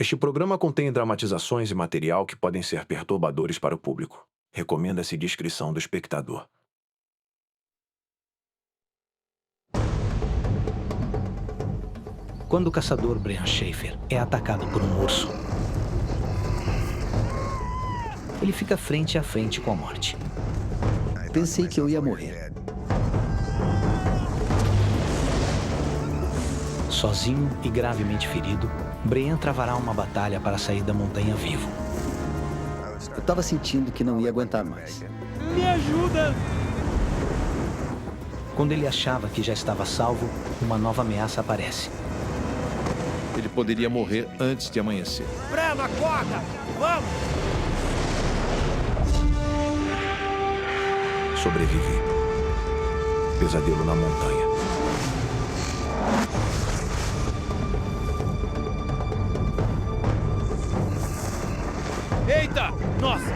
Este programa contém dramatizações e material que podem ser perturbadores para o público. Recomenda-se discrição do espectador. Quando o caçador Brian Schaefer é atacado por um urso, ele fica frente a frente com a morte. Pensei que eu ia morrer. Sozinho e gravemente ferido, Brian travará uma batalha para sair da montanha vivo. Eu estava sentindo que não ia aguentar mais. Me ajuda! Quando ele achava que já estava salvo, uma nova ameaça aparece. Ele poderia morrer antes de amanhecer. Breno, acorda! Vamos! Sobreviver. Pesadelo na montanha. Eita! Nossa!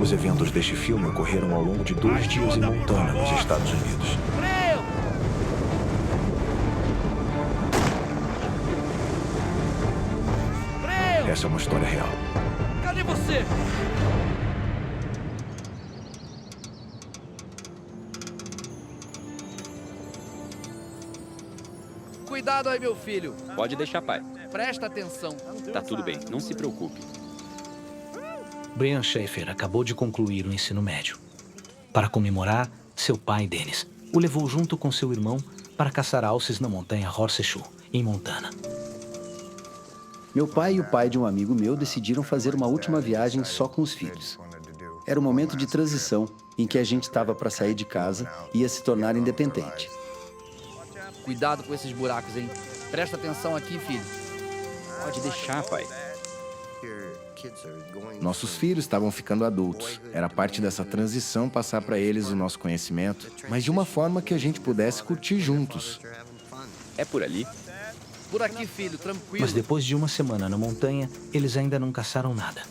Os eventos deste filme ocorreram ao longo de 2 dias em Montana, nos Estados Unidos. Freio! Freio! Essa é uma história real. Cadê você? Cuidado aí, meu filho. Pode deixar, pai. Presta atenção. Tá tudo bem, não se preocupe. Brian Schaefer acabou de concluir o ensino médio. Para comemorar, seu pai, Dennis, o levou junto com seu irmão para caçar alces na montanha Horseshoe, em Montana. Meu pai e o pai de um amigo meu decidiram fazer uma última viagem só com os filhos. Era um momento de transição em que a gente estava para sair de casa e ia se tornar independente. Cuidado com esses buracos, hein? Presta atenção aqui, filho. Pode deixar, pai. Nossos filhos estavam ficando adultos. Era parte dessa transição passar para eles o nosso conhecimento, mas de uma forma que a gente pudesse curtir juntos. É por ali? Por aqui, filho, tranquilo. Mas depois de uma semana na montanha, eles ainda não caçaram nada.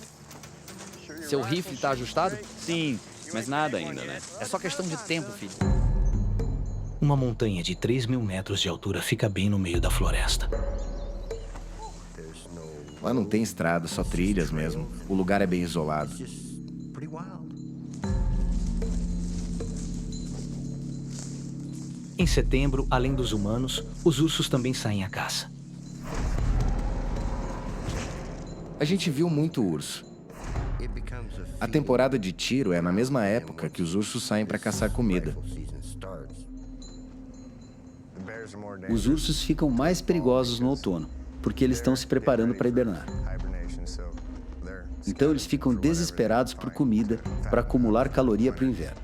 Seu rifle tá ajustado? Sim, mas nada ainda, né? É só questão de tempo, filho. Uma montanha de 3.000 metros de altura fica bem no meio da floresta. Lá não tem estrada, só trilhas mesmo. O lugar é bem isolado. Em setembro, além dos humanos, os ursos também saem à caça. A gente viu muito urso. A temporada de tiro é na mesma época que os ursos saem para caçar comida. Os ursos ficam mais perigosos no outono, porque eles estão se preparando para hibernar. Então eles ficam desesperados por comida para acumular caloria para o inverno.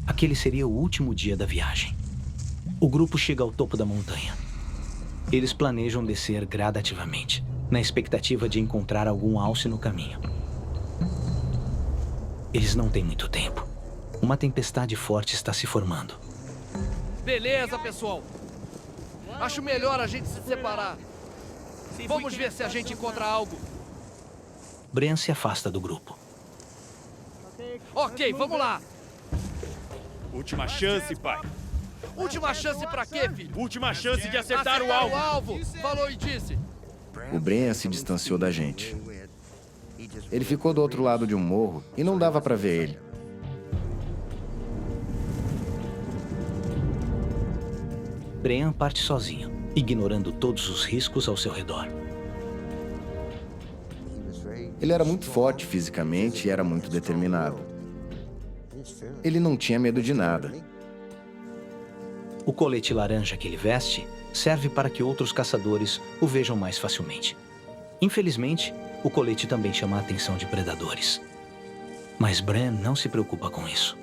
Aquele seria o último dia da viagem. O grupo chega ao topo da montanha. Eles planejam descer gradativamente, na expectativa de encontrar algum alce no caminho. Eles não têm muito tempo. Uma tempestade forte está se formando. Beleza, pessoal. Acho melhor a gente se separar. Vamos ver se a gente encontra algo. Brian se afasta do grupo. Ok, vamos lá. Última chance, pai. Última chance pra quê, filho? Última chance de acertar o alvo. Falou e disse. O Brian se distanciou da gente. Ele ficou do outro lado de um morro e não dava para ver ele. Brian parte sozinho, ignorando todos os riscos ao seu redor. Ele era muito forte fisicamente e era muito determinado. Ele não tinha medo de nada. O colete laranja que ele veste serve para que outros caçadores o vejam mais facilmente. Infelizmente, o colete também chama a atenção de predadores. Mas Brian não se preocupa com isso.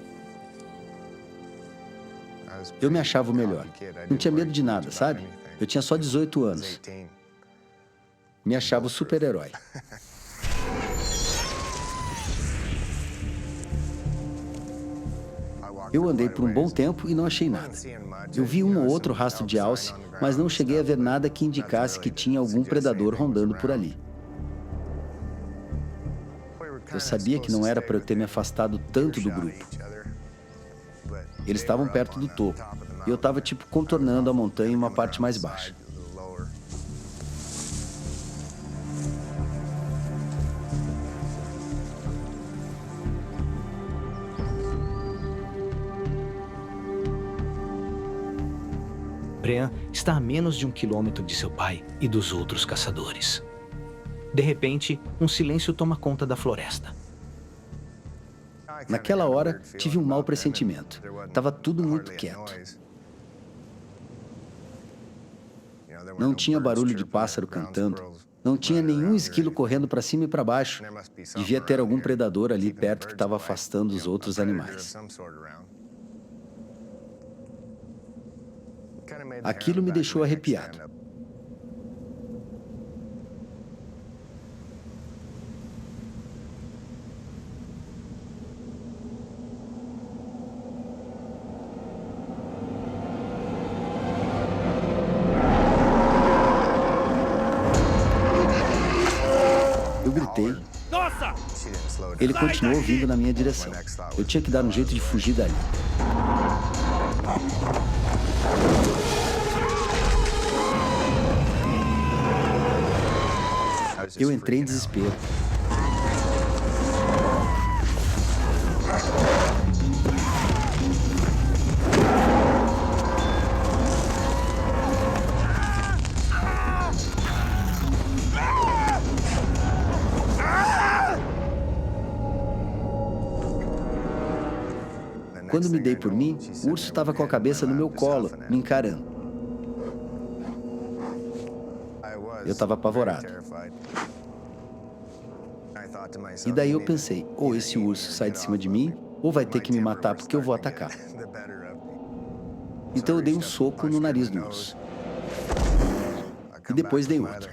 Eu me achava o melhor. Não tinha medo de nada, sabe? Eu tinha só 18 anos. Me achava o super-herói. Eu andei por um bom tempo e não achei nada. Eu vi um ou outro rastro de alce, mas não cheguei a ver nada que indicasse que tinha algum predador rondando por ali. Eu sabia que não era para eu ter me afastado tanto do grupo. Eles estavam perto do topo, e eu estava tipo contornando a montanha em uma parte mais baixa. Brian está a menos de 1 quilômetro de seu pai e dos outros caçadores. De repente, um silêncio toma conta da floresta. Naquela hora, tive um mau pressentimento. Estava tudo muito quieto. Não tinha barulho de pássaro cantando. Não tinha nenhum esquilo correndo para cima e para baixo. Devia ter algum predador ali perto que estava afastando os outros animais. Aquilo me deixou arrepiado. Eu gritei. Nossa! Ele continuou vindo na minha direção. Eu tinha que dar um jeito de fugir dali. Eu entrei em desespero. Quando me dei por mim, o urso estava com a cabeça no meu colo, me encarando. Eu estava apavorado. E daí eu pensei, ou esse urso sai de cima de mim, ou vai ter que me matar porque eu vou atacar. Então eu dei um soco no nariz do urso. E depois dei outro.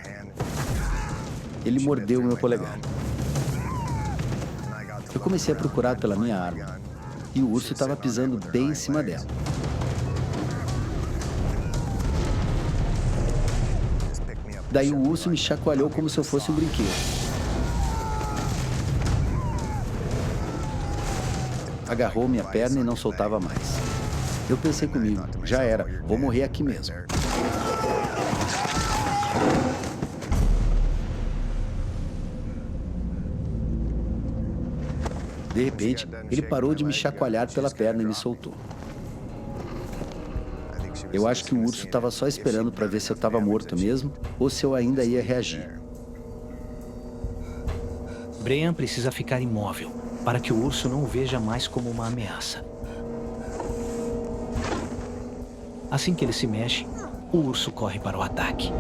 Ele mordeu o meu polegar. Eu comecei a procurar pela minha arma. E o urso estava pisando bem em cima dela. Daí o urso me chacoalhou como se eu fosse um brinquedo. Agarrou minha perna e não soltava mais. Eu pensei comigo, já era, vou morrer aqui mesmo. De repente, ele parou de me chacoalhar pela perna e me soltou. Eu acho que o urso estava só esperando para ver se eu estava morto mesmo ou se eu ainda ia reagir. Brian precisa ficar imóvel para que o urso não o veja mais como uma ameaça. Assim que ele se mexe, o urso corre para o ataque.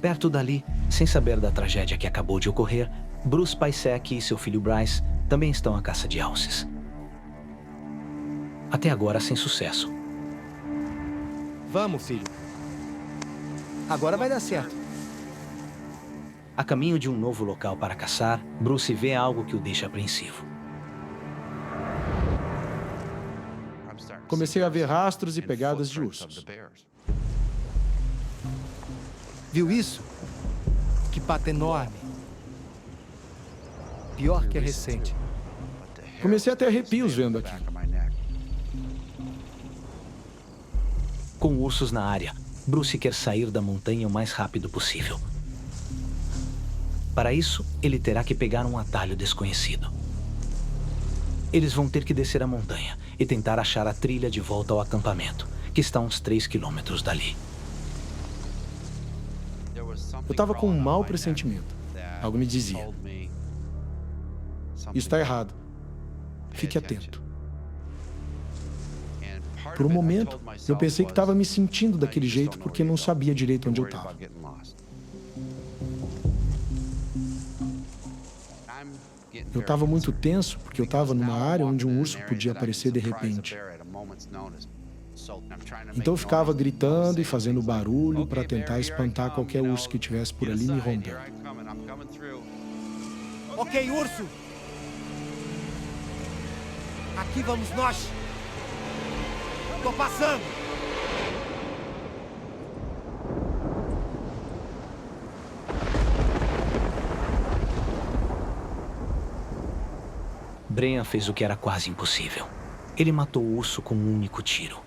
Perto dali, sem saber da tragédia que acabou de ocorrer, Bruce Paisek e seu filho Bryce também estão à caça de alces. Até agora sem sucesso. Vamos, filho. Agora vai dar certo. A caminho de um novo local para caçar, Bruce vê algo que o deixa apreensivo. Comecei a ver rastros e pegadas de ursos. Viu isso? Que pata enorme. Pior que a recente. Comecei a ter arrepios vendo aquilo. Com ursos na área, Bruce quer sair da montanha o mais rápido possível. Para isso, ele terá que pegar um atalho desconhecido. Eles vão ter que descer a montanha e tentar achar a trilha de volta ao acampamento, que está a uns 3 quilômetros dali. Eu estava com um mau pressentimento. Algo me dizia: isso está errado. Fique atento. Por um momento, eu pensei que estava me sentindo daquele jeito porque não sabia direito onde eu estava. Eu estava muito tenso porque eu estava numa área onde um urso podia aparecer de repente. Então eu ficava gritando e fazendo barulho para tentar espantar qualquer urso que estivesse por ali me rompendo. Ok, urso. Aqui vamos nós. Tô passando. Brian fez o que era quase impossível. Ele matou o urso com um único tiro.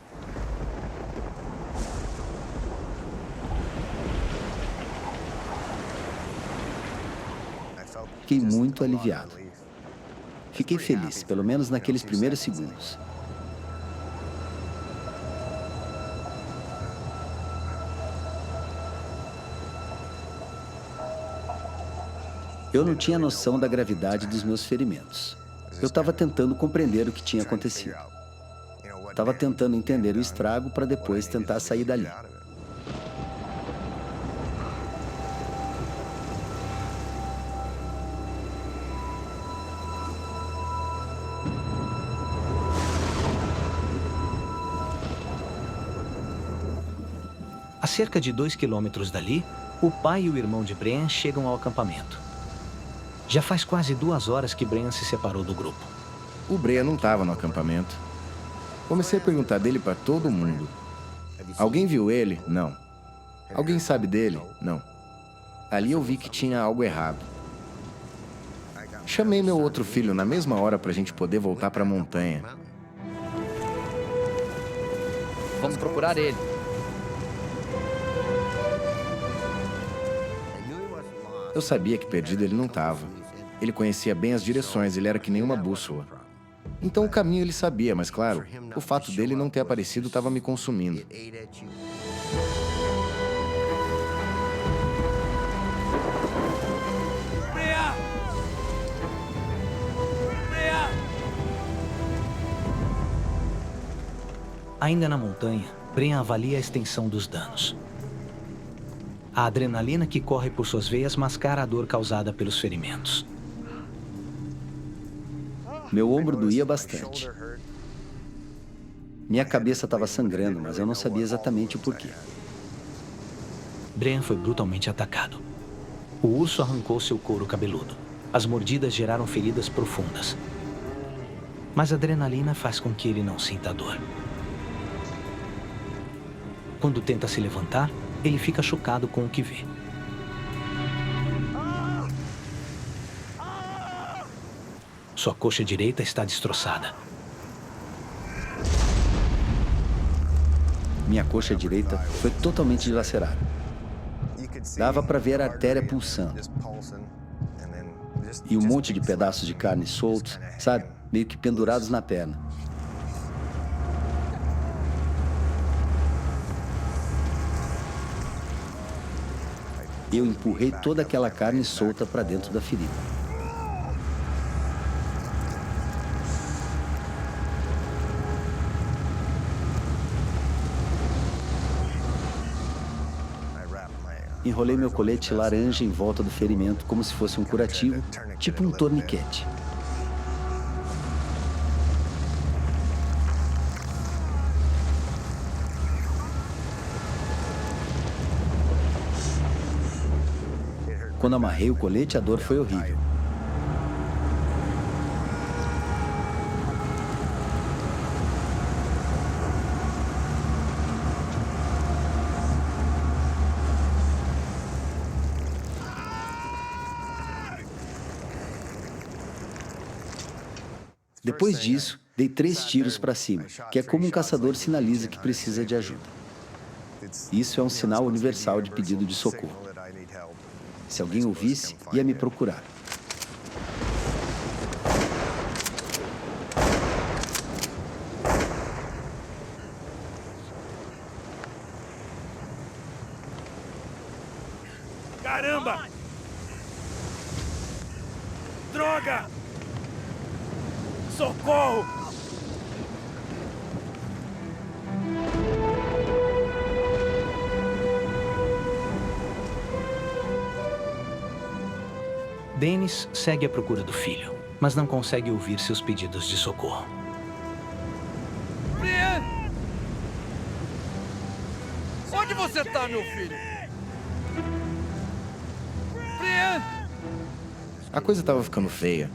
Fiquei muito aliviado. Fiquei feliz, pelo menos naqueles primeiros segundos. Eu não tinha noção da gravidade dos meus ferimentos. Eu estava tentando compreender o que tinha acontecido. Estava tentando entender o estrago para depois tentar sair dali. A cerca de 2 quilômetros dali, o pai e o irmão de Brian chegam ao acampamento. Já faz quase 2 horas que Brian se separou do grupo. O Brian não estava no acampamento. Comecei a perguntar dele para todo mundo. Alguém viu ele? Não. Alguém sabe dele? Não. Ali eu vi que tinha algo errado. Chamei meu outro filho na mesma hora para a gente poder voltar para a montanha. Vamos procurar ele. Eu sabia que perdido ele não estava. Ele conhecia bem as direções, ele era que nem uma bússola. Então o caminho ele sabia, mas claro, o fato dele não ter aparecido estava me consumindo. Ainda na montanha, Brian avalia a extensão dos danos. A adrenalina que corre por suas veias mascara a dor causada pelos ferimentos. Meu ombro doía bastante. Minha cabeça estava sangrando, mas eu não sabia exatamente o porquê. Brian foi brutalmente atacado. O urso arrancou seu couro cabeludo. As mordidas geraram feridas profundas. Mas a adrenalina faz com que ele não sinta dor. Quando tenta se levantar, ele fica chocado com o que vê. Sua coxa direita está destroçada. Minha coxa direita foi totalmente dilacerada. Dava para ver a artéria pulsando. E um monte de pedaços de carne soltos, sabe? Meio que pendurados na perna. Eu empurrei toda aquela carne solta para dentro da ferida. Enrolei meu colete laranja em volta do ferimento como se fosse um curativo, tipo um torniquete. Quando amarrei o colete, a dor foi horrível. Depois disso, dei 3 tiros para cima, que é como um caçador sinaliza que precisa de ajuda. Isso é um sinal universal de pedido de socorro. Se alguém ouvisse, ia me procurar. Caramba! Droga! Socorro! Dennis segue à procura do filho, mas não consegue ouvir seus pedidos de socorro. Brian! Onde você tá, meu filho? Brian! A coisa estava ficando feia.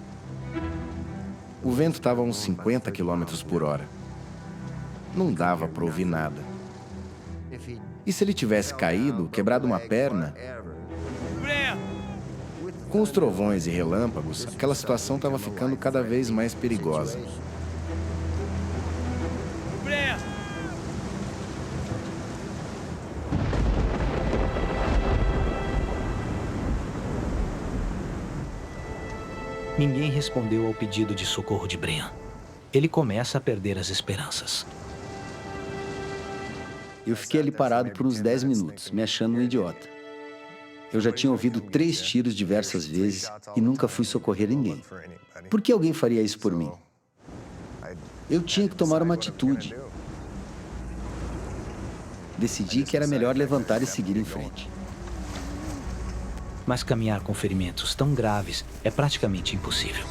O vento estava a uns 50 quilômetros por hora. Não dava para ouvir nada. E se ele tivesse caído, quebrado uma perna? Com os trovões e relâmpagos, aquela situação estava ficando cada vez mais perigosa. Ninguém respondeu ao pedido de socorro de Brian. Ele começa a perder as esperanças. Eu fiquei ali parado por uns 10 minutos, me achando um idiota. Eu já tinha ouvido 3 tiros diversas vezes e nunca fui socorrer ninguém. Por que alguém faria isso por mim? Eu tinha que tomar uma atitude. Decidi que era melhor levantar e seguir em frente. Mas caminhar com ferimentos tão graves é praticamente impossível.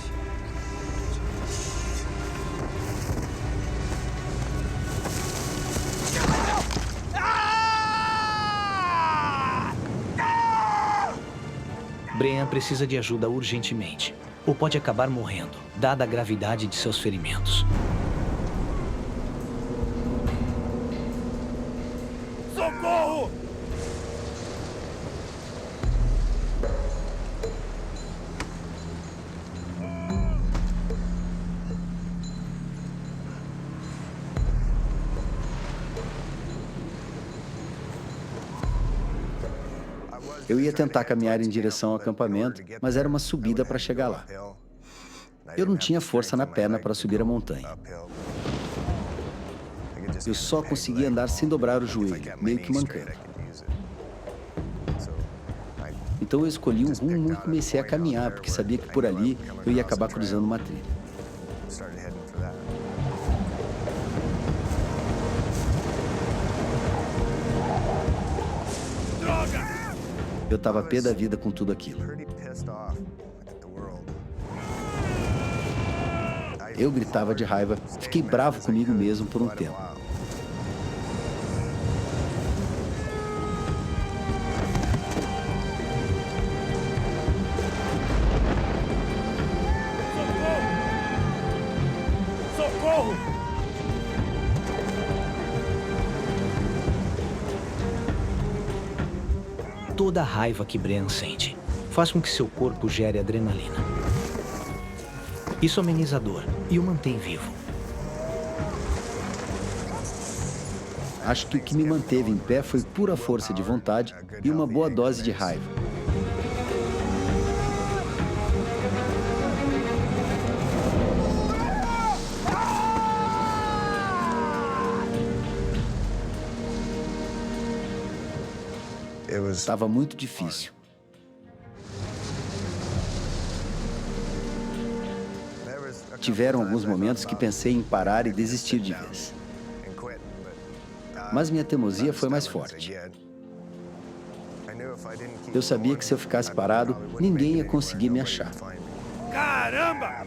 Brian precisa de ajuda urgentemente, ou pode acabar morrendo, dada a gravidade de seus ferimentos. Socorro! Eu ia tentar caminhar em direção ao acampamento, mas era uma subida para chegar lá. Eu não tinha força na perna para subir a montanha. Eu só conseguia andar sem dobrar o joelho, meio que mancando. Então eu escolhi um rumo e comecei a caminhar, porque sabia que por ali eu ia acabar cruzando uma trilha. Eu estava pé da vida com tudo aquilo. Eu gritava de raiva, fiquei bravo comigo mesmo por um tempo. Socorro! Toda a raiva que Brian sente faz com que seu corpo gere adrenalina. Isso ameniza a dor e o mantém vivo. Acho que o que me manteve em pé foi pura força de vontade e uma boa dose de raiva. Estava muito difícil. Tiveram alguns momentos que pensei em parar e desistir de vez. Mas minha teimosia foi mais forte. Eu sabia que se eu ficasse parado, ninguém ia conseguir me achar. Caramba!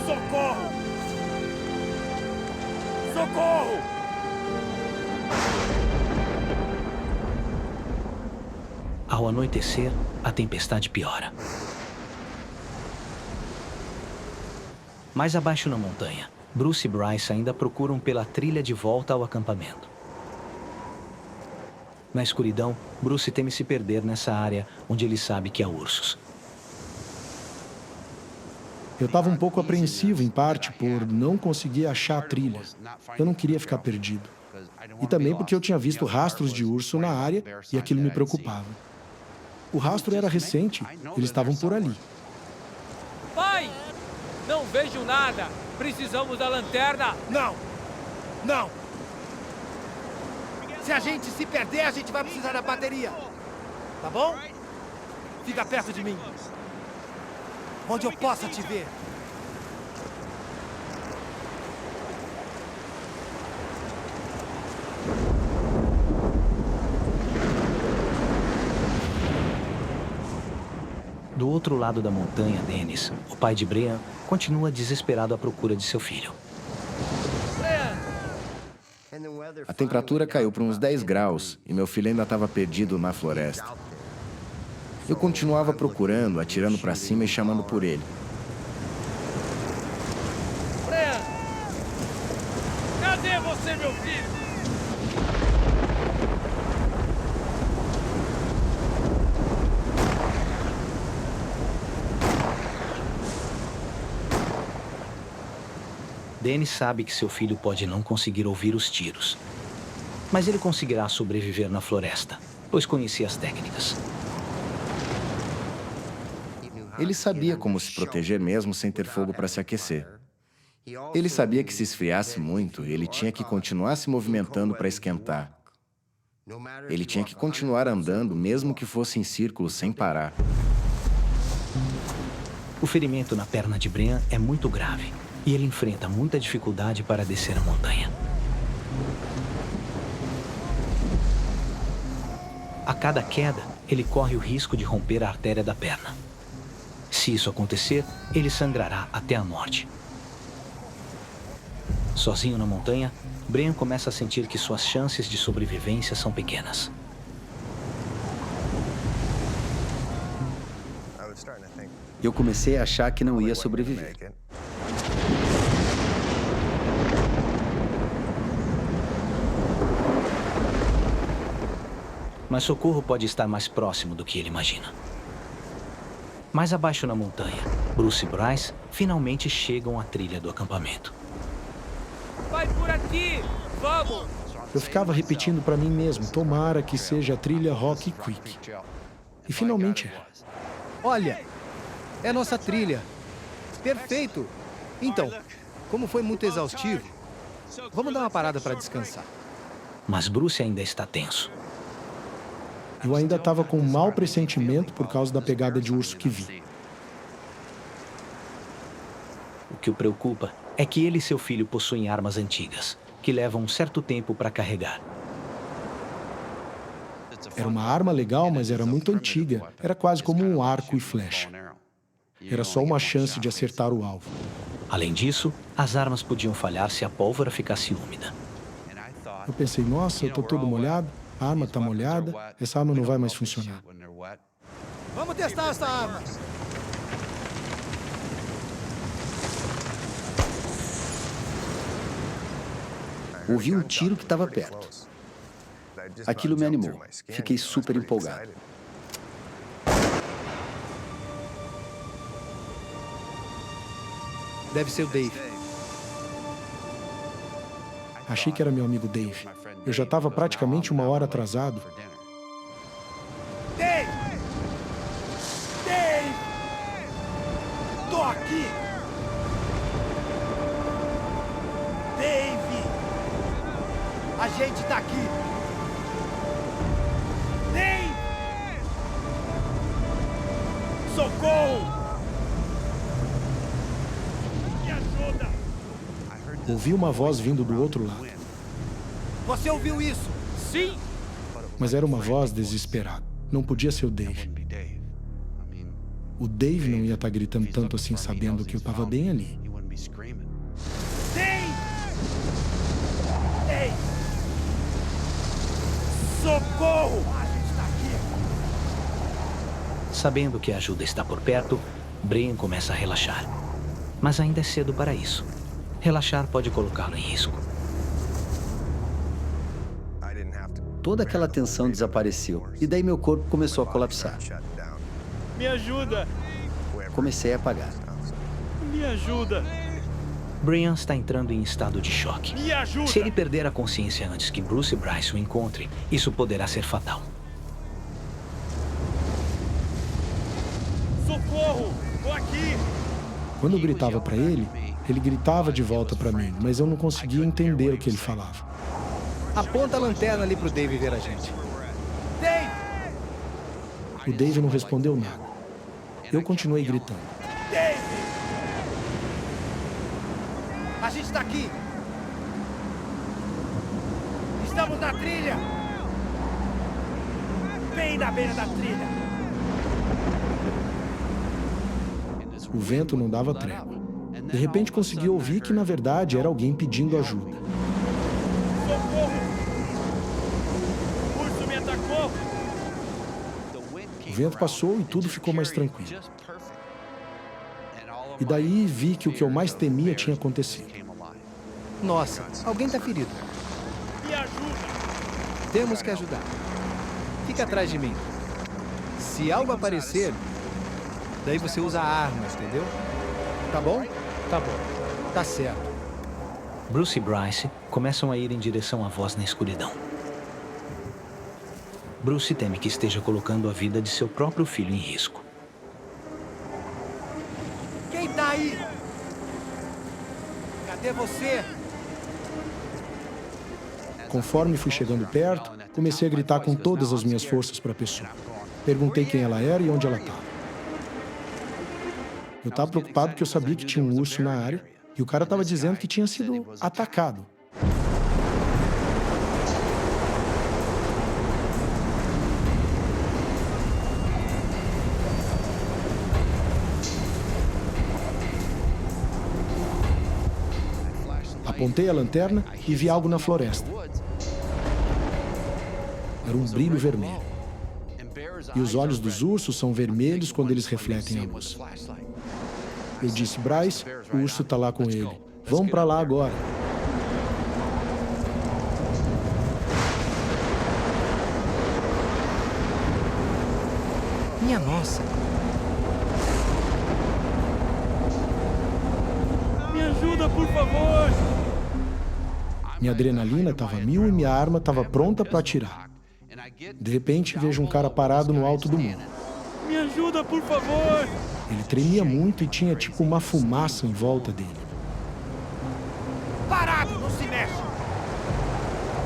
Socorro! Socorro! Ao anoitecer, a tempestade piora. Mais abaixo na montanha, Bruce e Bryce ainda procuram pela trilha de volta ao acampamento. Na escuridão, Bruce teme se perder nessa área onde ele sabe que há ursos. Eu estava um pouco apreensivo, em parte, por não conseguir achar a trilha. Eu não queria ficar perdido. E também porque eu tinha visto rastros de urso na área e aquilo me preocupava. O rastro era recente, eles estavam por ali. Pai! Não vejo nada! Precisamos da lanterna! Não! Não! Se a gente se perder, a gente vai precisar da bateria. Tá bom? Fica perto de mim. Onde eu possa te ver. Do outro lado da montanha, Dennis, o pai de Brian, continua desesperado à procura de seu filho. A temperatura caiu para uns 10 graus e meu filho ainda estava perdido na floresta. Eu continuava procurando, atirando para cima e chamando por ele. Brian! Cadê você, meu filho? Dennis sabe que seu filho pode não conseguir ouvir os tiros. Mas ele conseguirá sobreviver na floresta, pois conhecia as técnicas. Ele sabia como se proteger mesmo sem ter fogo para se aquecer. Ele sabia que se esfriasse muito, ele tinha que continuar se movimentando para esquentar. Ele tinha que continuar andando, mesmo que fosse em círculos sem parar. O ferimento na perna de Brian é muito grave e ele enfrenta muita dificuldade para descer a montanha. A cada queda, ele corre o risco de romper a artéria da perna. Se isso acontecer, ele sangrará até a morte. Sozinho na montanha, Brian começa a sentir que suas chances de sobrevivência são pequenas. Eu comecei a achar que não ia sobreviver. Mas socorro pode estar mais próximo do que ele imagina. Mais abaixo na montanha, Bruce e Bryce finalmente chegam à trilha do acampamento. Vai por aqui! Vamos! Eu ficava repetindo para mim mesmo, tomara que seja a trilha Rocky Creek. E finalmente é. Olha, é nossa trilha. Perfeito. Então, como foi muito exaustivo, vamos dar uma parada para descansar. Mas Bruce ainda está tenso. Eu ainda estava com um mau pressentimento por causa da pegada de urso que vi. O que o preocupa é que ele e seu filho possuem armas antigas, que levam um certo tempo para carregar. Era uma arma legal, mas era muito antiga. Era quase como um arco e flecha. Era só uma chance de acertar o alvo. Além disso, as armas podiam falhar se a pólvora ficasse úmida. Eu pensei, nossa, eu estou todo molhado, a arma está molhada, essa arma não vai mais funcionar. Vamos testar essa arma. Ouvi um tiro que estava perto. Aquilo me animou. Fiquei super empolgado. Deve ser o Dave. Achei que era meu amigo Dave. Eu já estava praticamente 1 hora atrasado. Dave! Dave! Tô aqui! Dave! A gente tá aqui! Dave! Socorro! Me ajuda! Ouvi uma voz vindo do outro lado. Você ouviu isso? Sim! Mas era uma voz desesperada. Não podia ser o Dave. O Dave não ia estar gritando tanto assim, sabendo que eu estava bem ali. Dave! Dave! Socorro! A gente tá aqui! Sabendo que a ajuda está por perto, Brian começa a relaxar. Mas ainda é cedo para isso. Relaxar pode colocá-lo em risco. Toda aquela tensão desapareceu e daí meu corpo começou a colapsar. Me ajuda! Comecei a apagar. Me ajuda! Brian está entrando em estado de choque. Me ajuda! Se ele perder a consciência antes que Bruce e Bryce o encontrem, isso poderá ser fatal. Socorro! Tô aqui! Quando eu gritava para ele, ele gritava de volta para mim, mas eu não conseguia entender o que ele falava. Aponta a lanterna ali pro Dave ver a gente. Dave! O Dave não respondeu nada. Eu continuei gritando. Dave! A gente tá aqui! Estamos na trilha! Bem na beira da trilha! O vento não dava trégua. De repente consegui ouvir que, na verdade, era alguém pedindo ajuda. Socorro! O urso me atacou! O vento passou e tudo ficou mais tranquilo. E daí vi que o que eu mais temia tinha acontecido. Nossa, alguém tá ferido. Me ajuda! Temos que ajudar. Fica atrás de mim. Se algo aparecer, daí você usa a arma, entendeu? Tá bom? Tá bom. Tá certo. Bruce e Bryce começam a ir em direção à voz na escuridão. Bruce teme que esteja colocando a vida de seu próprio filho em risco. Quem tá aí? Cadê você? Conforme fui chegando perto, comecei a gritar com todas as minhas forças para a pessoa. Perguntei quem ela era e onde ela estava. Eu estava preocupado porque eu sabia que tinha um urso na área e o cara estava dizendo que tinha sido atacado. Apontei a lanterna e vi algo na floresta. Era um brilho vermelho. E os olhos dos ursos são vermelhos quando eles refletem a luz. Eu disse, Bryce, o urso está lá com ele. Vamos para lá agora. Minha nossa. Me ajuda, por favor! Minha adrenalina estava a 1000 e minha arma estava pronta para atirar. De repente, vejo um cara parado no alto do muro. Me ajuda, por favor! Ele tremia muito e tinha tipo uma fumaça em volta dele. Parado, não se mexe.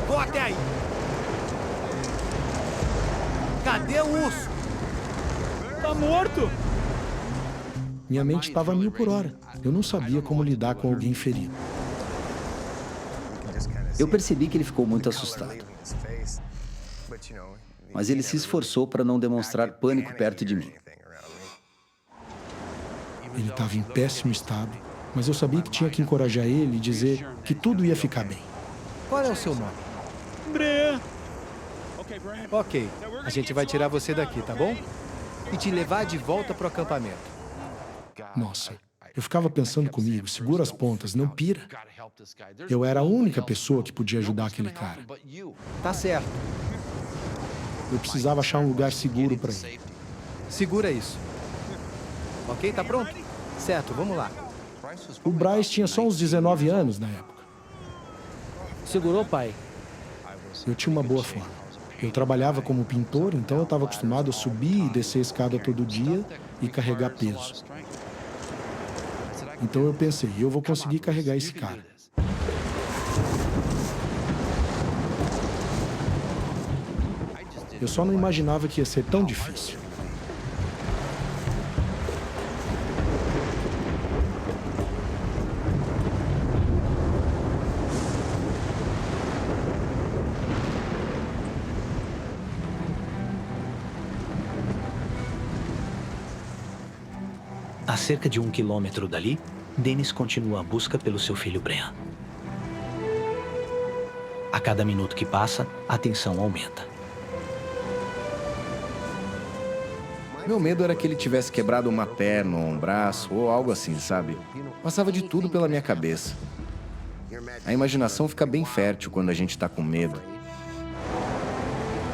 Vou até aí. Cadê o urso? Tá morto? Minha mente estava a 1000 por hora. Eu não sabia como lidar com alguém ferido. Eu percebi que ele ficou muito assustado. Mas ele se esforçou para não demonstrar pânico perto de mim. Ele estava em péssimo estado, mas eu sabia que tinha que encorajar ele e dizer que tudo ia ficar bem. Qual é o seu nome? Brea! Ok, a gente vai tirar você daqui, tá bom? E te levar de volta pro acampamento. Nossa, eu ficava pensando comigo, segura as pontas, não pira. Eu era a única pessoa que podia ajudar aquele cara. Tá certo. Eu precisava achar um lugar seguro para ele. Segura isso. Ok, tá pronto? Certo, vamos lá. O Bryce tinha só uns 19 anos na época. Segurou, pai? Eu tinha uma boa forma. Eu trabalhava como pintor, então eu estava acostumado a subir e descer a escada todo dia e carregar peso. Então eu pensei, eu vou conseguir carregar esse cara. Eu só não imaginava que ia ser tão difícil. A cerca de 1 quilômetro dali, Dennis continua a busca pelo seu filho Brian. A cada minuto que passa, a tensão aumenta. Meu medo era que ele tivesse quebrado uma perna ou um braço ou algo assim, sabe? Passava de tudo pela minha cabeça. A imaginação fica bem fértil quando a gente tá com medo.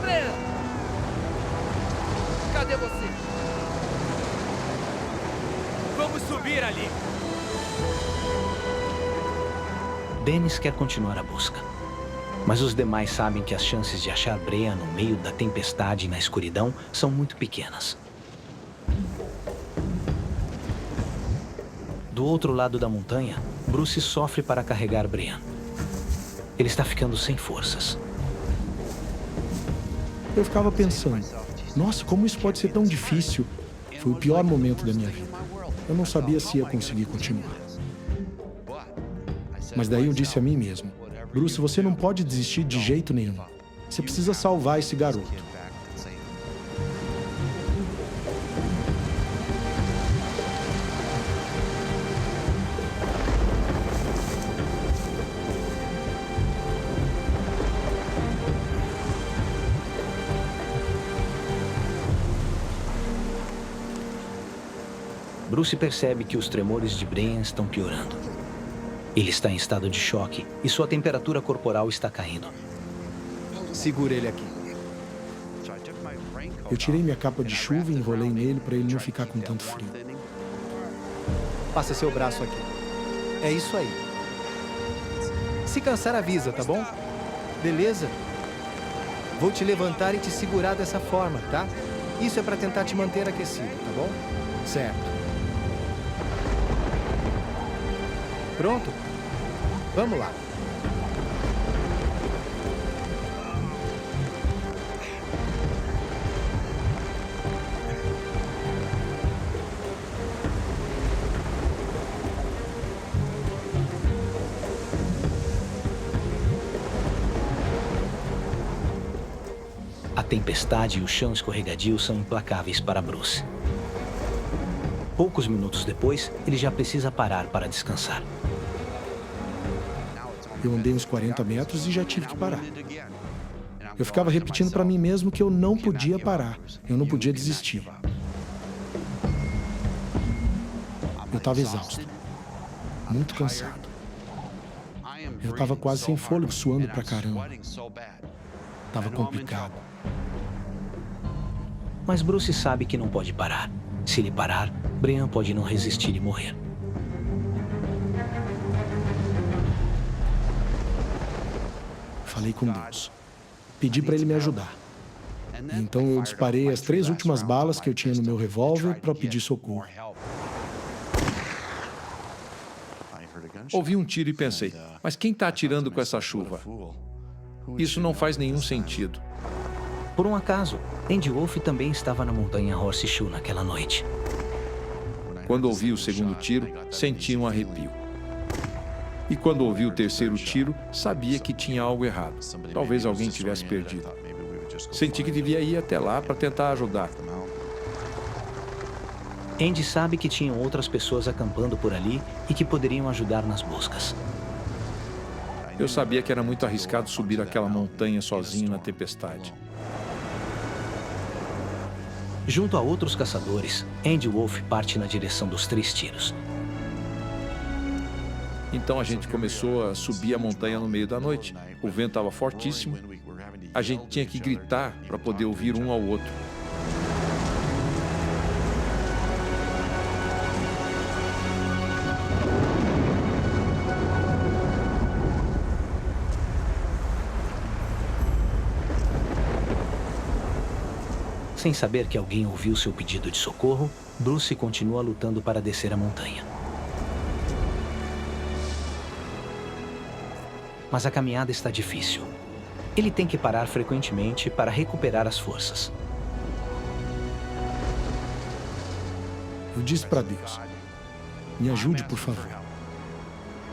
Brian! Cadê você? Vamos subir ali! Dennis quer continuar a busca. Mas os demais sabem que as chances de achar Brian no meio da tempestade e na escuridão são muito pequenas. Do outro lado da montanha, Bruce sofre para carregar Brian. Ele está ficando sem forças. Eu ficava pensando, nossa, como isso pode ser tão difícil? Foi o pior momento da minha vida. Eu não sabia se ia conseguir continuar. Mas daí eu disse a mim mesmo, Bruce, você não pode desistir de jeito nenhum. Você precisa salvar esse garoto. Bruce percebe que os tremores de Brian estão piorando. Ele está em estado de choque e sua temperatura corporal está caindo. Segura ele aqui. Eu tirei minha capa de chuva e enrolei nele para ele não ficar com tanto frio. Passa seu braço aqui. É isso aí. Se cansar, avisa, tá bom? Beleza? Vou te levantar e te segurar dessa forma, tá? Isso é para tentar te manter aquecido, tá bom? Certo. Pronto? Vamos lá. A tempestade e o chão escorregadio são implacáveis para Bruce. Poucos minutos depois, ele já precisa parar para descansar. Eu andei uns 40 metros e já tive que parar. Eu ficava repetindo para mim mesmo que eu não podia parar. Eu não podia desistir. Eu estava exausto. Muito cansado. Eu estava quase sem fôlego, suando pra caramba. Estava complicado. Mas Bruce sabe que não pode parar. Se ele parar, Brian pode não resistir e morrer. Falei com Deus. Pedi para ele me ajudar. E então eu disparei as 3 últimas balas que eu tinha no meu revólver para pedir socorro. Ouvi um tiro e pensei, mas quem está atirando com essa chuva? Isso não faz nenhum sentido. Por um acaso, Andy Wolf também estava na montanha Horseshoe naquela noite. Quando ouvi o segundo tiro, senti um arrepio. E quando ouvi o terceiro tiro, sabia que tinha algo errado. Talvez alguém tivesse perdido. Senti que devia ir até lá para tentar ajudar. Andy sabe que tinham outras pessoas acampando por ali e que poderiam ajudar nas buscas. Eu sabia que era muito arriscado subir aquela montanha sozinho na tempestade. Junto a outros caçadores, Andy Wolf parte na direção dos 3 tiros. Então a gente começou a subir a montanha no meio da noite. O vento estava fortíssimo. A gente tinha que gritar para poder ouvir um ao outro. Sem saber que alguém ouviu seu pedido de socorro, Bruce continua lutando para descer a montanha. Mas a caminhada está difícil. Ele tem que parar frequentemente para recuperar as forças. Eu disse para Deus, me ajude, por favor.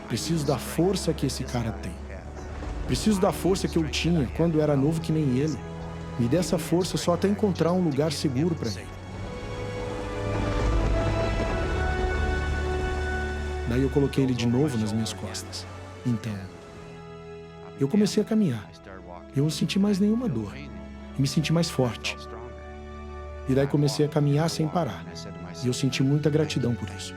Preciso da força que esse cara tem. Preciso da força que eu tinha quando era novo que nem ele. Me dê essa força só até encontrar um lugar seguro para mim. Daí eu coloquei ele de novo nas minhas costas. Então, eu comecei a caminhar. Eu não senti mais nenhuma dor. E me senti mais forte. E daí comecei a caminhar sem parar. E eu senti muita gratidão por isso.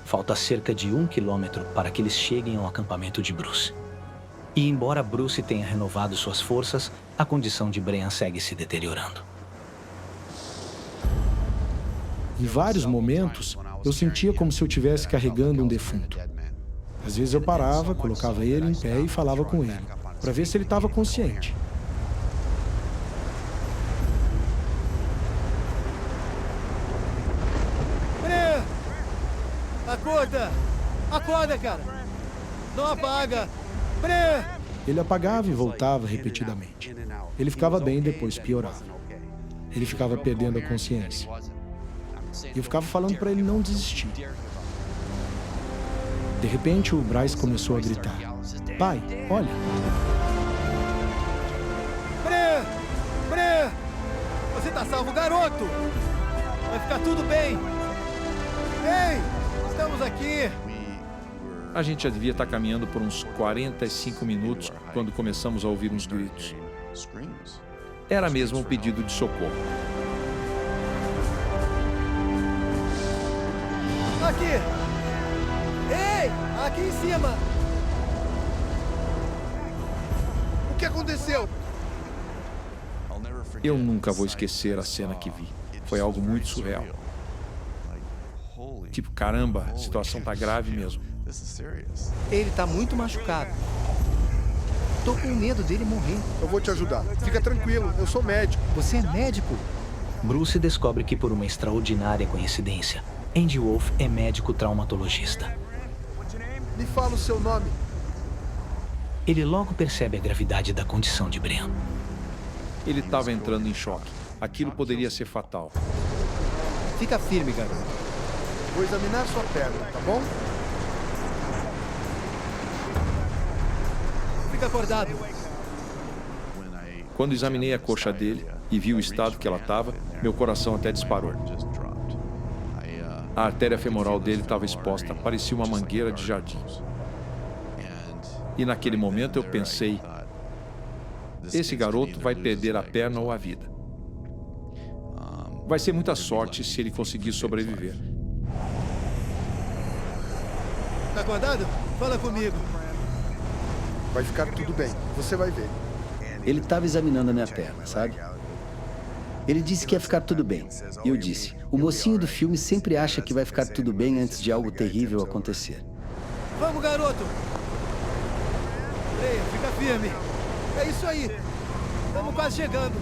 Falta cerca de 1 quilômetro para que eles cheguem ao acampamento de Bruce. E embora Bruce tenha renovado suas forças, a condição de Brian segue se deteriorando. Em vários momentos, eu sentia como se eu estivesse carregando um defunto. Às vezes eu parava, colocava ele em pé e falava com ele, para ver se ele estava consciente. Brian! Acorda! Acorda, cara! Não apaga! Brian! Ele apagava e voltava repetidamente. Ele ficava bem, depois piorava. Ele ficava perdendo a consciência. E eu ficava falando para ele não desistir. De repente, o Bryce começou a gritar. Pai, olha. Brian! Brian! Você tá salvo, garoto! Vai ficar tudo bem! Ei! Estamos aqui! A gente já devia estar caminhando por uns 45 minutos quando começamos a ouvir uns gritos. Era mesmo um pedido de socorro. Aqui! Ei! Aqui em cima! O que aconteceu? Eu nunca vou esquecer a cena que vi. Foi algo muito surreal. Tipo, caramba, a situação tá grave mesmo. Ele tá muito machucado. Tô com medo dele morrer. Eu vou te ajudar. Fica tranquilo, eu sou médico. Você é médico? Bruce descobre que, por uma extraordinária coincidência, Andy Wolf é médico traumatologista. Me fala o seu nome. Ele logo percebe a gravidade da condição de Brian. Ele estava entrando em choque. Aquilo poderia ser fatal. Fica firme, garoto. Vou examinar sua perna, tá bom? Fica acordado. Quando examinei a coxa dele e vi o estado que ela estava, meu coração até disparou. A artéria femoral dele estava exposta, parecia uma mangueira de jardim. E naquele momento eu pensei, esse garoto vai perder a perna ou a vida. Vai ser muita sorte se ele conseguir sobreviver. Tá acordado? Fala comigo. Vai ficar tudo bem, você vai ver. Ele estava examinando a minha perna, sabe? Ele disse que ia ficar tudo bem. E eu disse, o mocinho do filme sempre acha que vai ficar tudo bem antes de algo terrível acontecer. Vamos, garoto! Ei, fica firme. É isso aí. Estamos quase chegando.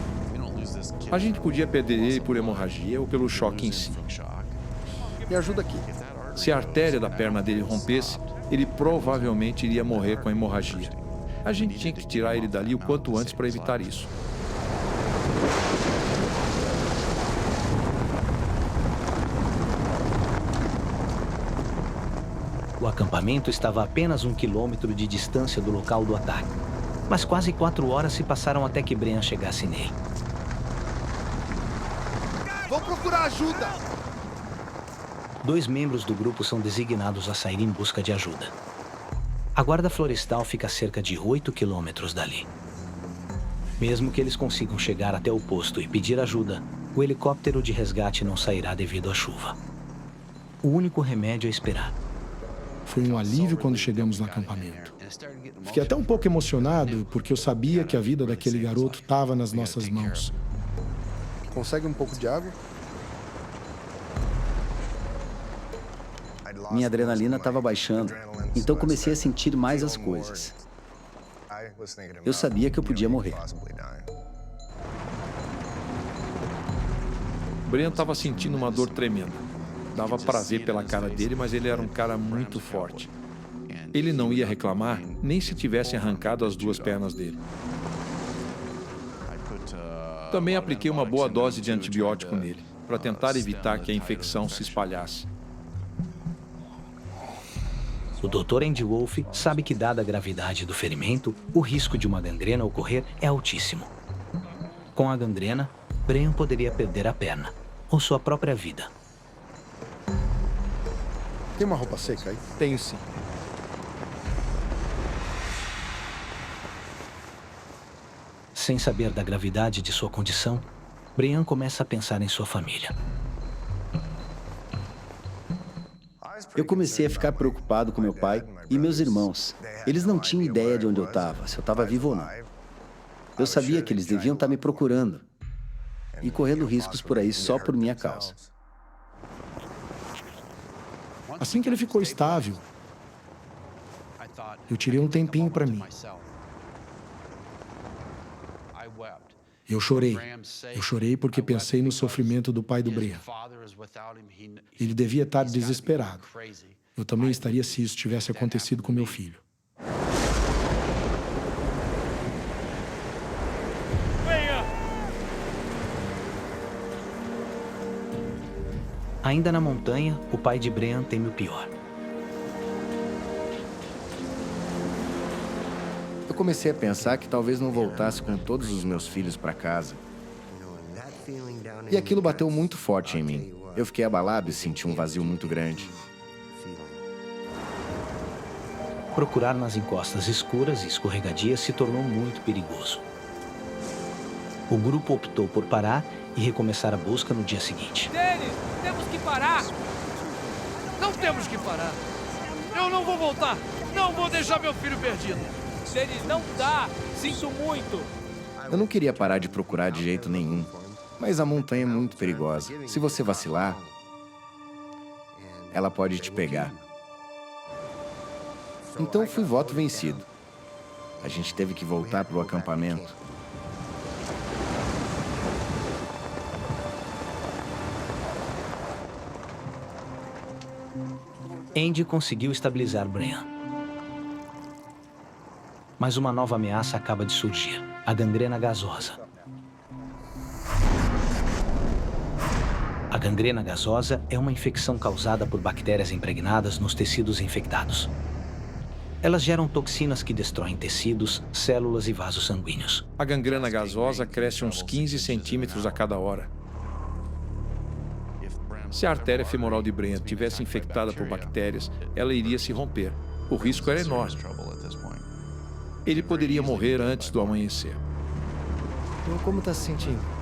A gente podia perder ele por hemorragia ou pelo choque em si. Me ajuda aqui. Se a artéria da perna dele rompesse, ele provavelmente iria morrer com a hemorragia. A gente tinha que tirar ele dali o quanto antes para evitar isso. O acampamento estava a apenas 1 quilômetro de distância do local do ataque. Mas quase 4 horas se passaram até que Brian chegasse nele. Vou procurar ajuda! 2 membros do grupo são designados a sair em busca de ajuda. A guarda florestal fica a cerca de 8 quilômetros dali. Mesmo que eles consigam chegar até o posto e pedir ajuda, o helicóptero de resgate não sairá devido à chuva. O único remédio é esperar. Foi um alívio quando chegamos no acampamento. Fiquei até um pouco emocionado, porque eu sabia que a vida daquele garoto estava nas nossas mãos. Consegue um pouco de água? Minha adrenalina estava baixando, então comecei a sentir mais as coisas. Eu sabia que eu podia morrer. Brian estava sentindo uma dor tremenda. Dava para ver pela cara dele, mas ele era um cara muito forte. Ele não ia reclamar nem se tivessem arrancado as 2 pernas dele. Também apliquei uma boa dose de antibiótico nele, para tentar evitar que a infecção se espalhasse. O Dr. Andy Wolf sabe que, dada a gravidade do ferimento, o risco de uma gangrena ocorrer é altíssimo. Com a gangrena, Brian poderia perder a perna, ou sua própria vida. Tem uma roupa seca aí? Tenho sim. Sem saber da gravidade de sua condição, Brian começa a pensar em sua família. Eu comecei a ficar preocupado com meu pai e meus irmãos. Eles não tinham ideia de onde eu estava, se eu estava vivo ou não. Eu sabia que eles deviam estar me procurando e correndo riscos por aí só por minha causa. Assim que ele ficou estável, eu tirei um tempinho para mim. Eu chorei. Eu chorei porque pensei no sofrimento do pai do Brian. Ele devia estar desesperado. Eu também estaria se isso tivesse acontecido com meu filho. Ainda na montanha, o pai de Brian teme o pior. Eu comecei a pensar que talvez não voltasse com todos os meus filhos para casa. E aquilo bateu muito forte em mim. Eu fiquei abalado e senti um vazio muito grande. Procurar nas encostas escuras e escorregadias se tornou muito perigoso. O grupo optou por parar e recomeçar a busca no dia seguinte. Dennis, temos que parar! Não temos que parar. Eu não vou voltar. Não vou deixar meu filho perdido. Dennis, não dá! Sinto muito! Eu não queria parar de procurar de jeito nenhum. Mas a montanha é muito perigosa. Se você vacilar, ela pode te pegar. Então fui voto vencido. A gente teve que voltar para o acampamento. Andy conseguiu estabilizar Brian. Mas uma nova ameaça acaba de surgir: a gangrena gasosa. A gangrena gasosa é uma infecção causada por bactérias impregnadas nos tecidos infectados. Elas geram toxinas que destroem tecidos, células e vasos sanguíneos. A gangrena gasosa cresce uns 15 centímetros a cada hora. Se a artéria femoral de Brian tivesse infectada por bactérias, ela iria se romper. O risco era enorme. Ele poderia morrer antes do amanhecer. Então, como tá se sentindo?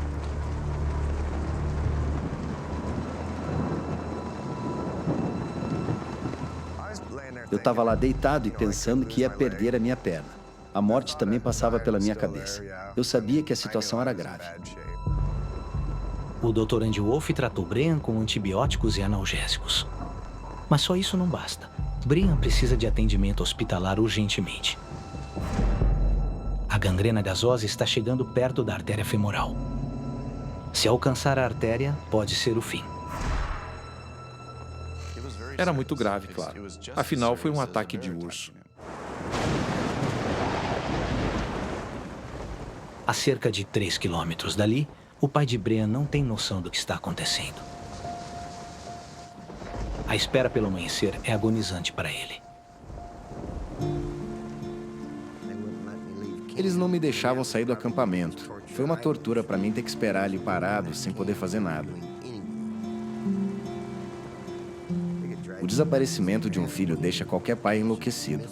Eu estava lá deitado e pensando que ia perder a minha perna. A morte também passava pela minha cabeça. Eu sabia que a situação era grave. O Dr. Andy Wolf tratou Brian com antibióticos e analgésicos. Mas só isso não basta. Brian precisa de atendimento hospitalar urgentemente. A gangrena gasosa está chegando perto da artéria femoral. Se alcançar a artéria, pode ser o fim. Era muito grave, claro. Afinal, foi um ataque de urso. A cerca de 3 quilômetros dali, o pai de Brian não tem noção do que está acontecendo. A espera pelo amanhecer é agonizante para ele. Eles não me deixavam sair do acampamento. Foi uma tortura para mim ter que esperar ali parado, sem poder fazer nada. O desaparecimento de um filho deixa qualquer pai enlouquecido.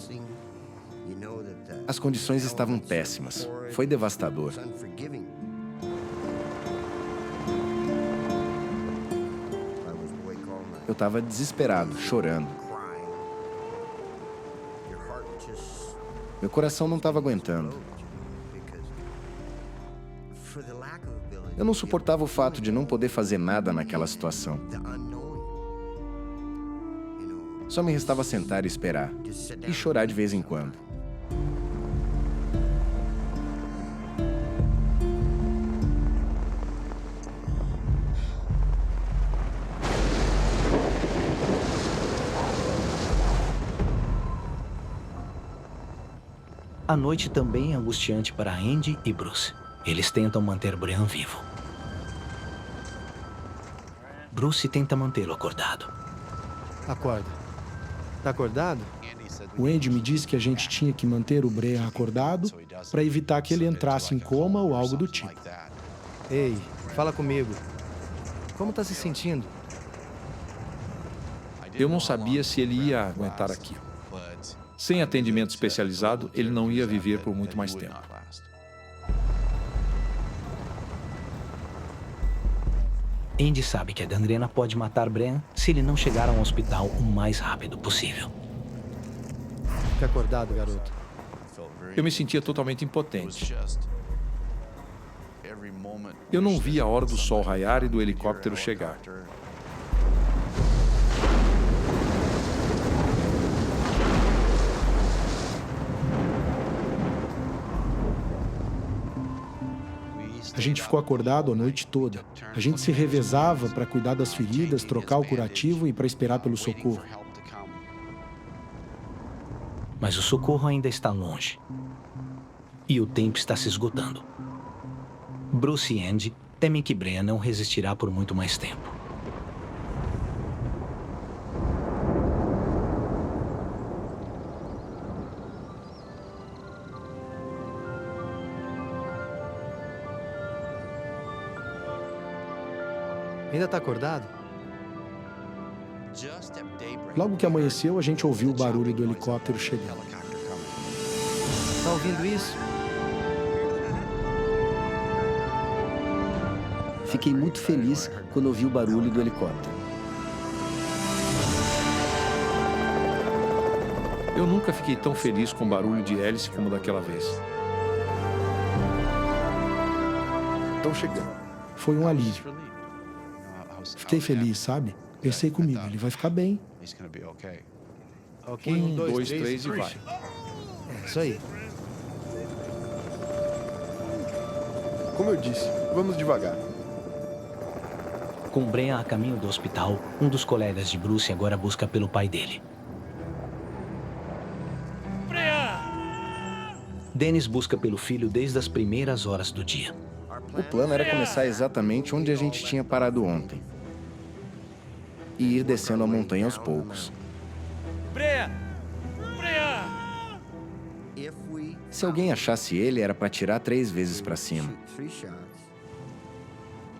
As condições estavam péssimas. Foi devastador. Eu estava desesperado, chorando. Meu coração não estava aguentando. Eu não suportava o fato de não poder fazer nada naquela situação. Só me restava sentar e esperar. E chorar de vez em quando. A noite também é angustiante para Andy e Bruce. Eles tentam manter Brian vivo. Bruce tenta mantê-lo acordado. Acorda. Tá acordado? O Andy me disse que a gente tinha que manter o Brian acordado para evitar que ele entrasse em coma ou algo do tipo. Ei, fala comigo. Como tá se sentindo? Eu não sabia se ele ia aguentar aquilo. Sem atendimento especializado, ele não ia viver por muito mais tempo. Andy sabe que a gangrena pode matar Brian se ele não chegar a um hospital o mais rápido possível. Fica acordado, garoto. Eu me sentia totalmente impotente. Eu não via a hora do sol raiar e do helicóptero chegar. A gente ficou acordado a noite toda. A gente se revezava para cuidar das feridas, trocar o curativo e para esperar pelo socorro. Mas o socorro ainda está longe. E o tempo está se esgotando. Bruce e Andy temem que Brian não resistirá por muito mais tempo. Ainda tá acordado? Logo que amanheceu, a gente ouviu o barulho do helicóptero chegando. Tá ouvindo isso? Fiquei muito feliz quando ouvi o barulho do helicóptero. Eu nunca fiquei tão feliz com o barulho de hélice como daquela vez. Estão chegando. Foi um alívio. Fiquei feliz, sabe? Pensei comigo, ele vai ficar bem. Ok, 1, 2, 3 e vai. É isso aí. Como eu disse, vamos devagar. Com Brian a caminho do hospital, um dos colegas de Bruce agora busca pelo pai dele. Dennis busca pelo filho desde as primeiras horas do dia. O plano era começar exatamente onde a gente tinha parado ontem. E ir descendo a montanha aos poucos. Se alguém achasse ele, era para atirar 3 vezes para cima.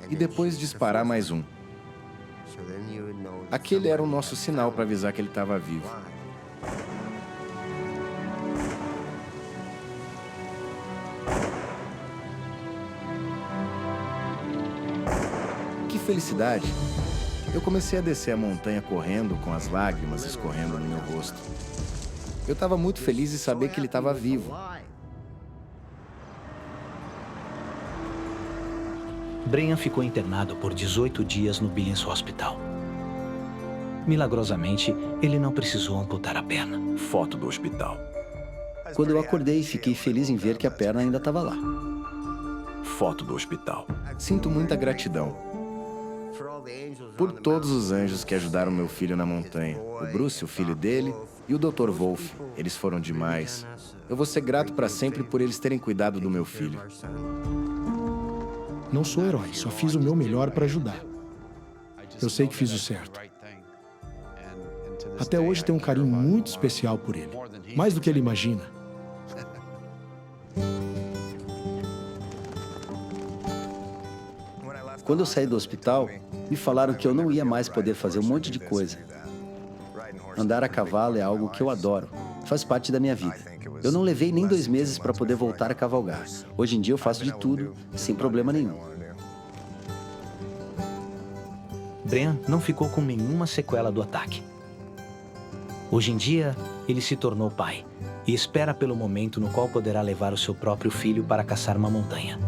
E depois disparar mais um. Aquele era o nosso sinal para avisar que ele estava vivo. Que felicidade! Eu comecei a descer a montanha correndo, com as lágrimas escorrendo no meu rosto. Eu estava muito feliz em saber que ele estava vivo. Brian ficou internado por 18 dias no Billings Hospital. Milagrosamente, ele não precisou amputar a perna. Foto do hospital. Quando eu acordei, fiquei feliz em ver que a perna ainda estava lá. Foto do hospital. Sinto muita gratidão por todos os anjos que ajudaram meu filho na montanha. O Bruce, o filho dele, e o Dr. Wolf. Eles foram demais. Eu vou ser grato para sempre por eles terem cuidado do meu filho. Não sou herói, só fiz o meu melhor para ajudar. Eu sei que fiz o certo. Até hoje tenho um carinho muito especial por ele. Mais do que ele imagina. Quando eu saí do hospital, me falaram que eu não ia mais poder fazer um monte de coisa. Andar a cavalo é algo que eu adoro. Faz parte da minha vida. Eu não levei nem 2 meses para poder voltar a cavalgar. Hoje em dia eu faço de tudo, sem problema nenhum. Brian não ficou com nenhuma sequela do ataque. Hoje em dia, ele se tornou pai e espera pelo momento no qual poderá levar o seu próprio filho para caçar uma montanha.